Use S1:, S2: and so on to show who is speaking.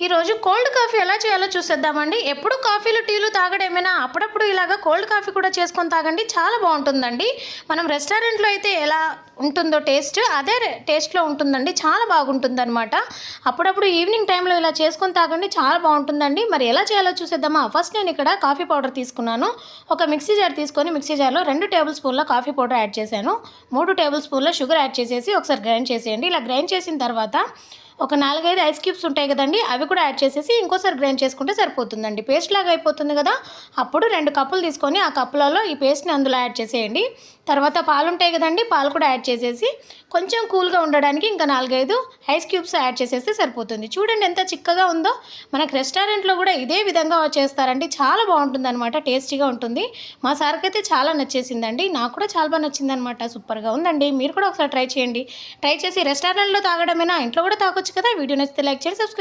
S1: ఈరోజు cold coffee ఎలా చేయాలో చూసేద్దామండి. ఎప్పుడు కాఫీలు టీలు తాగడమేనా, అప్పుడప్పుడు ఇలాగ కోల్డ్ కాఫీ కూడా చేసుకొని తాగండి, చాలా బాగుంటుందండి. మనం రెస్టారెంట్లో అయితే ఎలా ఉంటుందో టేస్ట్, అదే టేస్ట్లో ఉంటుందండి, చాలా బాగుంటుందన్నమాట. అప్పుడప్పుడు ఈవినింగ్ టైంలో ఇలా చేసుకొని తాగండి, చాలా బాగుంటుందండి. మరి ఎలా చేయాలో చూసేద్దామా. ఫస్ట్ నేను ఇక్కడ కాఫీ పౌడర్ తీసుకున్నాను. ఒక మిక్సీ జార్ తీసుకొని మిక్సీ జార్లో 2 టేబుల్ స్పూన్ల కాఫీ పౌడర్ యాడ్ చేశాను. 3 టేబుల్ స్పూన్ల షుగర్ యాడ్ చేసేసి ఒకసారి గ్రైండ్ చేసేయండి. ఇలా గ్రైండ్ చేసిన తర్వాత ఒక 4-5 ఐస్ క్యూబ్స్ ఉంటాయి కదండి, అవి కూడా యాడ్ చేసేసి ఇంకోసారి గ్రైండ్ చేసుకుంటే సరిపోతుందండి. పేస్ట్ లాగా అయిపోతుంది కదా. అప్పుడు 2 కప్పులు తీసుకొని ఆ కప్పులలో ఈ పేస్ట్ని అందులో యాడ్ చేసేయండి. తర్వాత పాలు ఉంటాయి కదండి, పాలు కూడా యాడ్ చేసేసి కొంచెం కూల్గా ఉండడానికి ఇంకా 4-5 ఐస్ క్యూబ్స్ యాడ్ చేసేస్తే సరిపోతుంది. చూడండి ఎంత చిక్కగా ఉందో. మనకు రెస్టారెంట్లో కూడా ఇదే విధంగా చేస్తారండి, చాలా బాగుంటుంది అనమాట, టేస్టీగా ఉంటుంది. మా సార్కి అయితే చాలా నచ్చేసిందండి, నాకు కూడా చాలా బాగా నచ్చిందనమాట. సూపర్గా ఉందండి. మీరు కూడా ఒకసారి ట్రై చేయండి. ట్రై చేసి రెస్టారెంట్లో తాగడమేనా, ఇంట్లో కూడా తాగొచ్చు కదా. వీడియో నచ్చితే లైక్ చేయండి, సబ్స్క్రైబ్